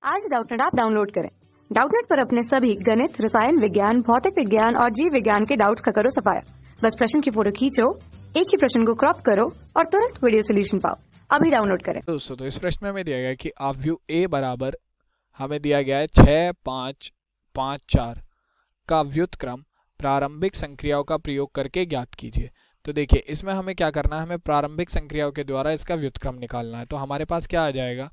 आज Doubtnut app download करें। Doubtnut पर अपने सभी गणित, रसायन विज्ञान, भौतिक विज्ञान और जीव विज्ञान के डाउट्स का करो सफाया। बस प्रश्न की फोटो खींचो, एक ही प्रश्न को क्रॉप करो और तुरंत वीडियो सोल्यूशन पाओ। अभी डाउनलोड करें। दोस्तों, तो इस प्रश्न में हमें दिया गया है कि अवयव ए बराबर हमें दिया गया है 6, 5, 5, 4 का व्युत्क्रम प्रारंभिक संक्रियाओं का प्रयोग करके ज्ञात कीजिए। तो देखिए, इसमें हमें क्या करना है, हमें प्रारंभिक संक्रियाओं के द्वारा इसका व्युत्क्रम निकालना है। तो हमारे पास क्या आ जाएगा,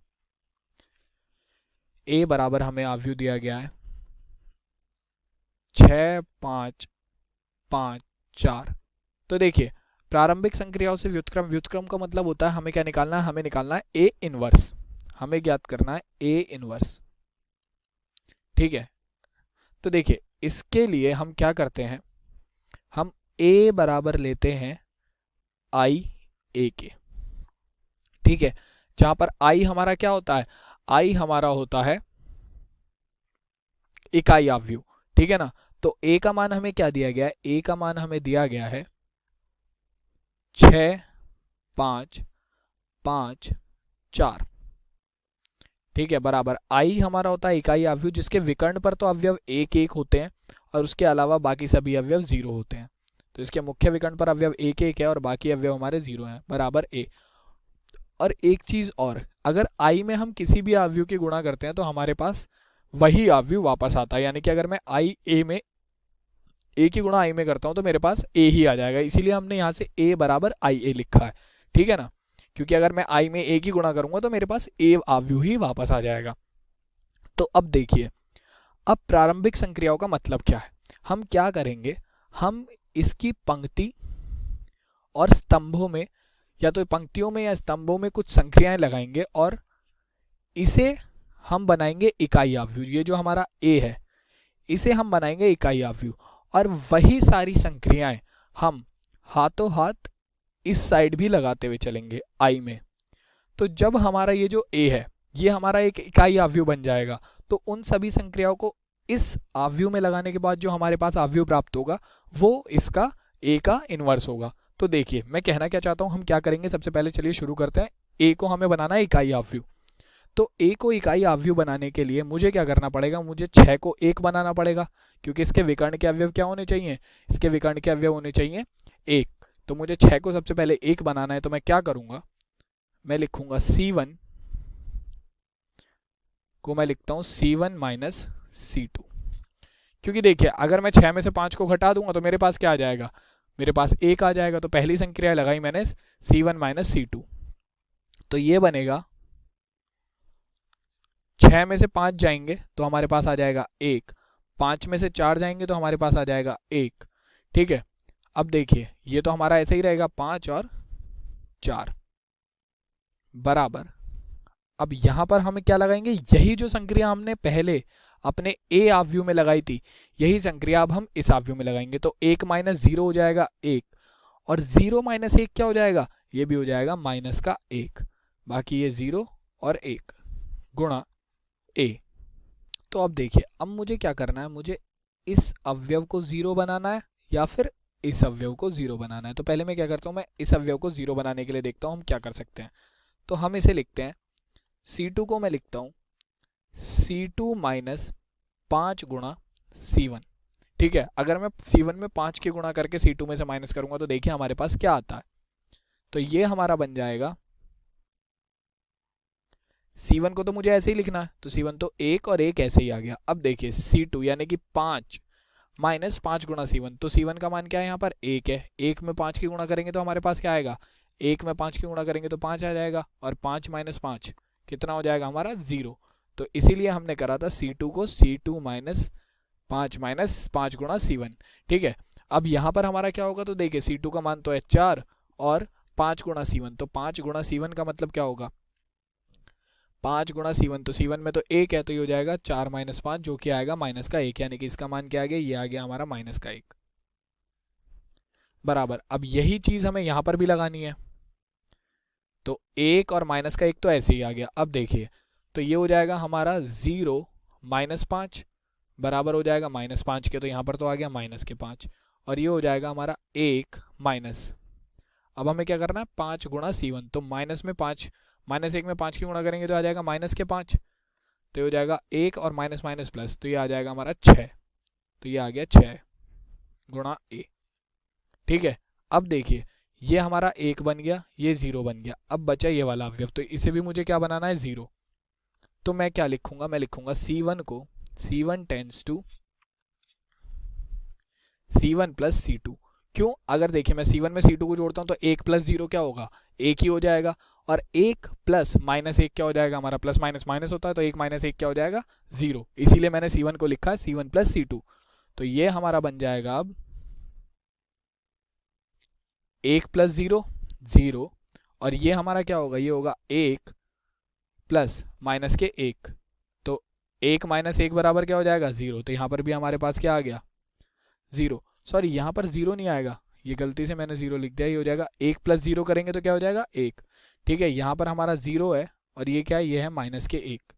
ए बराबर हमें अवयव दिया गया है 6, 5, 5, 4। तो देखिए, प्रारंभिक संक्रियाओं से व्युत्क्रम, व्युत्क्रम का मतलब होता है हमें क्या निकालना है, हमें निकालना है ए इनवर्स। हमें ज्ञात करना है ए इनवर्स, ठीक है। तो देखिए, इसके लिए हम क्या करते हैं, हम ए बराबर लेते हैं आई ए के, ठीक है। जहां पर आई हमारा क्या होता है, आई हमारा होता है इकाई अवयव, ठीक है ना। तो ए का मान हमें क्या दिया गया है, ए का मान हमें दिया गया है 6, 5, 5, 4, ठीक है, बराबर आई हमारा होता है इकाई अवयव, जिसके विकर्ण पर तो अवयव एक एक होते हैं और उसके अलावा बाकी सभी अवयव 0 होते हैं। तो इसके मुख्य विकर्ण पर अवयव एक एक है और बाकी अवयव हमारे 0 हैं, बराबर ए। और एक चीज और, अगर आई में हम किसी भी अवयव की गुणा करते हैं तो हमारे पास वही अवयव वापस आता है। यानी कि अगर मैं आई ए में ए की गुणा आई में करता हूं तो मेरे पास ए ही आ जाएगा। इसीलिए हमने यहाँ से ए बराबर आई ए लिखा है, ठीक है ना। क्योंकि अगर मैं आई में ए की गुणा करूंगा तो मेरे पास ए अवयव ही वापस आ जाएगा। तो अब देखिए, अब प्रारंभिक संक्रियाओं का मतलब क्या है, हम क्या करेंगे, हम इसकी पंक्ति और स्तंभों में, या तो पंक्तियों में या स्तंभों में कुछ संक्रियाएं लगाएंगे और इसे हम बनाएंगे इकाई अवयव। ये जो हमारा ए है, इसे हम बनाएंगे इकाई अवयव और वही सारी संक्रियाएं हम हाथों हाथ इस साइड भी लगाते हुए चलेंगे आई में। तो जब हमारा ये जो ए है ये हमारा एक इकाई अवयव बन जाएगा, तो उन सभी संक्रियाओं को इस अवयव में लगाने के बाद जो हमारे पास अवयव प्राप्त होगा वो इसका ए का इनवर्स होगा। तो देखिए, मैं कहना क्या चाहता हूं, हम क्या करेंगे, सबसे पहले चलिए शुरू करते हैं। ए को हमें बनाना है इकाई अवयव। तो ए को इकाई अवयव बनाने के लिए मुझे क्या करना पड़ेगा, मुझे 6 को 1 बनाना पड़ेगा, क्योंकि इसके विकर्ण के अवयव क्या होने चाहिए, इसके विकर्ण के अवयव होने चाहिए 1। तो मुझे 6 को सबसे पहले 1 बनाना है। तो मैं क्या करूंगा, मैं लिखूंगा C1 को मैं लिखता हूं C1 माइनस C2। क्योंकि देखिए, अगर मैं 6 में से 5 को घटा दूंगा तो मेरे पास क्या आ जाएगा, मेरे पास 1 आ जाएगा। तो पहली संक्रिया लगाई मैंने C1 माइनस C2, तो ये बनेगा 6 में से 5 जाएंगे तो हमारे पास आ जाएगा 1, 5 में से 4 जाएंगे तो हमारे पास आ जाएगा 1, ठीक है। अब देखिए, ये तो हमारा ऐसे ही रहेगा 5 और 4 बराबर। अब यहां पर हमें क्या लगाएंगे, यही जो संक्रिया हमने पहले अपने ए अवयव में लगाई थी, यही संक्रिया अब हम इस अवयव में लगाएंगे। तो 1 माइनस 0 हो जाएगा 1, और 0 माइनस 1 क्या हो जाएगा, ये भी हो जाएगा माइनस का 1। बाकी ये 0 और 1 गुणा ए। तो अब देखिए, अब मुझे क्या करना है, मुझे इस अवयव को 0 बनाना है या फिर इस अवयव को 0 बनाना है। तो पहले मैं क्या करता हूं, मैं इस अवयव को 0 बनाने के लिए देखता हूं हम क्या कर सकते हैं। तो हम इसे लिखते हैं, C2 को मैं लिखता हूं C2 माइनस 5 गुणा C1, ठीक है। अगर मैं C1 में 5 की गुणा करके C2 में से माइनस करूंगा तो देखिए हमारे पास क्या आता है। तो ये हमारा बन जाएगा, C1 को तो मुझे ऐसे ही लिखना है, तो C1 तो 1 और 1 ऐसे ही आ गया। अब देखिए C2 यानी कि 5 माइनस 5 गुणा C1, तो C1 का मान क्या है, यहाँ पर 1 है। 1 में 5 की गुणा करेंगे तो हमारे पास क्या आएगा, 1 में 5 की गुणा करेंगे तो 5 आ जाएगा, और 5 माइनस 5 कितना हो जाएगा हमारा 0। तो इसीलिए हमने करा था C2 को C2 माइनस 5 गुणा C1, ठीक है। अब यहाँ पर हमारा क्या होगा, तो देखिए C2 का मान तो है 4 और 5 गुणा C1, तो 5 गुणा C1 का मतलब क्या होगा, 5 गुणा C1, तो C1 में तो 1 है, तो ये हो जाएगा 4 माइनस 5 जो कि आएगा माइनस का 1, यानी कि इसका मान क्या आ गया, ये आ गया हमारा माइनस का 1 बराबर। अब यही चीज हमें यहां पर भी लगानी है, तो 1 और माइनस का 1 तो ऐसे ही आ गया। अब देखिए, तो ये हो जाएगा हमारा 0 माइनस 5 बराबर हो जाएगा माइनस 5 के, तो यहाँ पर तो आ गया माइनस के 5, और ये हो जाएगा हमारा 1 माइनस। अब हमें क्या करना है, 5 गुणा C1, तो माइनस में 5, माइनस 1 में 5 की गुणा करेंगे तो आ जाएगा माइनस के 5, तो ये हो जाएगा 1 और माइनस माइनस प्लस, तो ये आ जाएगा हमारा 6। तो ये आ गया 6 गुणा a। ठीक है, अब देखिए ये हमारा 1 बन गया, ये 0 बन गया। अब बचा ये वाला अवयव, तो इसे भी मुझे क्या बनाना है, 0। तो मैं क्या लिखूंगा, मैं लिखूंगा C1 को C1 tends to C1 plus C2। क्यों, अगर देखिए मैं C1 में C2 को जोड़ता हूं तो 1 प्लस 0 क्या होगा, 1 ही हो जाएगा। और 1 प्लस माइनस 1 क्या हो जाएगा, हमारा प्लस माइनस माइनस होता है, तो 1 माइनस 1 क्या हो जाएगा, 0। इसीलिए मैंने C1 को लिखा है C1 प्लस C2। तो ये हमारा बन जाएगा अब 1 प्लस 0 0, और ये हमारा क्या होगा, ये होगा 1 प्लस माइनस के 1। तो 1 माइनस 1 बराबर क्या हो जाएगा, 0। तो यहाँ पर भी हमारे पास क्या आ गया, 0। सॉरी, यहाँ पर 0 नहीं आएगा, ये गलती से मैंने 0 लिख दिया। ये हो जाएगा 1 प्लस 0 करेंगे तो क्या हो जाएगा, 1। ठीक है, यहाँ पर हमारा 0 है और ये क्या है, ये है माइनस के 1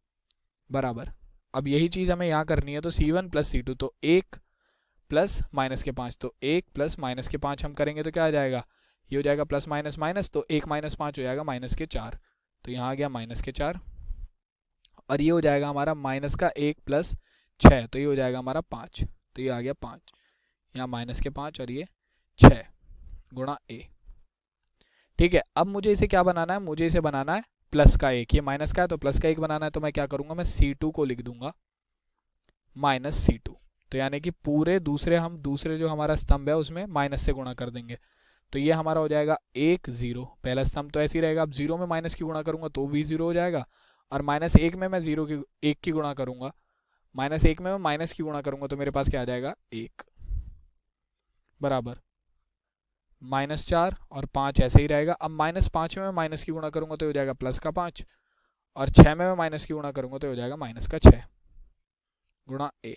बराबर। अब यही चीज़ हमें यहाँ करनी है, तो C1 प्लस C2, तो 1 प्लस माइनस के 5, तो 1 प्लस माइनस के 5 हम करेंगे तो क्या आ जाएगा, ये हो जाएगा प्लस माइनस माइनस, तो 1 माइनस 5 हो जाएगा माइनस के 4। तो यहाँ आ गया माइनस के 4, और ये हो जाएगा हमारा माइनस का 1 प्लस 6, तो ये हो जाएगा हमारा 5। तो ये आ गया 5, यहाँ माइनस के 5 और ये 6 गुणा a। ठीक है, अब मुझे इसे क्या बनाना है, मुझे इसे बनाना है प्लस का 1। ये माइनस का है तो प्लस का 1 बनाना है, तो मैं क्या करूँगा, मैं C2 को लिख दूंगा माइनस C2। तो यानी कि पूरे दूसरे जो हमारा स्तंभ है उसमें माइनस से गुणा कर देंगे। तो ये हमारा हो जाएगा 1 0, पहला स्तंभ तो ऐसे ही रहेगा। अब 0 में माइनस की गुणा करूंगा तो भी 0 हो जाएगा, और माइनस 1 में मैं 1 की गुणा करूंगा, माइनस 1 में मैं माइनस की गुणा करूंगा तो मेरे पास क्या आ जाएगा, 1 बराबर माइनस 4 और 5 ऐसे ही रहेगा। अब माइनस 5 में मैं माइनस की गुणा करूंगा तो हो जाएगा प्लस का 5, और 6 में मैं माइनस की गुणा करूंगा तो हो जाएगा माइनस का 6 गुणा a।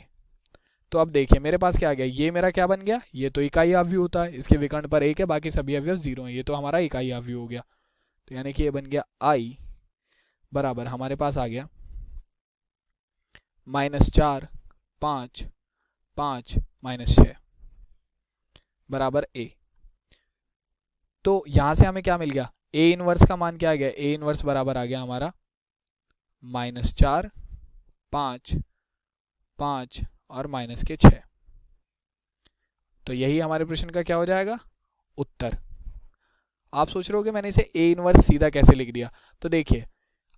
तो अब देखिए मेरे पास क्या आ गया, ये मेरा क्या बन गया, ये तो इकाई अवयव होता है, इसके विकर्ण पर 1 है, बाकी सभी अवयव 0 हैं। ये तो हमारा इकाई अवयव हो गया, तो यानी कि ये बन गया I बराबर हमारे पास आ गया -4 5 5 -6 बराबर a। तो यहां से हमें क्या मिल गया, a इनवर्स का मान क्या आ गया, a इनवर्स बराबर आ गया हमारा -4 5 5 और माइनस के 6। तो यही हमारे प्रश्न का क्या हो जाएगा, उत्तर। आप सोच रहे हो कि मैंने इसे a इनवर्स सीधा कैसे लिख दिया, तो देखिए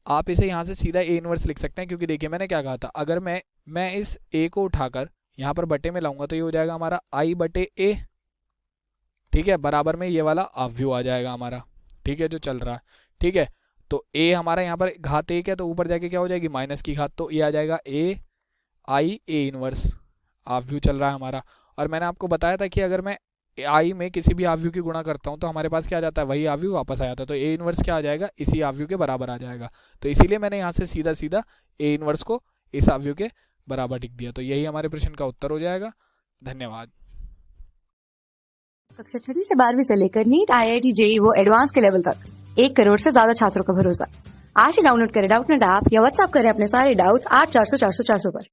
आप इसे यहाँ से सीधा a इनवर्स लिख सकते हैं, क्योंकि देखिए मैंने क्या कहा था, अगर मैं इस a को उठाकर यहाँ पर बटे में लाऊंगा तो ये हो जाएगा हमारा I बटे a। ठीक है, बराबर में ये वाला अवयव आ जाएगा हमारा, ठीक है, जो चल रहा है। ठीक है, तो a हमारा यहाँ पर घात 1 है, तो ऊपर जाके क्या हो जाएगी, माइनस की घात, तो ये आ जाएगा a इनवर्स अवयव चल रहा है हमारा। और मैंने आपको बताया था कि अगर मैं I में किसी भी अवयव की गुणा करता हूं तो हमारे पास क्या आ जाता है, वही अवयव वापस आ जाता है। तो a इनवर्स क्या आ जाएगा, इसी अवयव के बराबर आ जाएगा। तो इसीलिए मैंने यहाँ से सीधा सीधा a इनवर्स को इस अवयव के बराबर लिख दिया। तो यही हमारे प्रश्न का उत्तर हो जाएगा। धन्यवाद। कक्षा 6वीं से 12वीं से लेकर नीट IIT JEE वो एडवांस के लेवल तक 1 करोड़ से ज्यादा छात्रों का भरोसा। आज ही डाउनलोड करें डाउटनेट ऐप या व्हाट्सएप करें अपने सारे डाउट्स 8400 400 400 पर।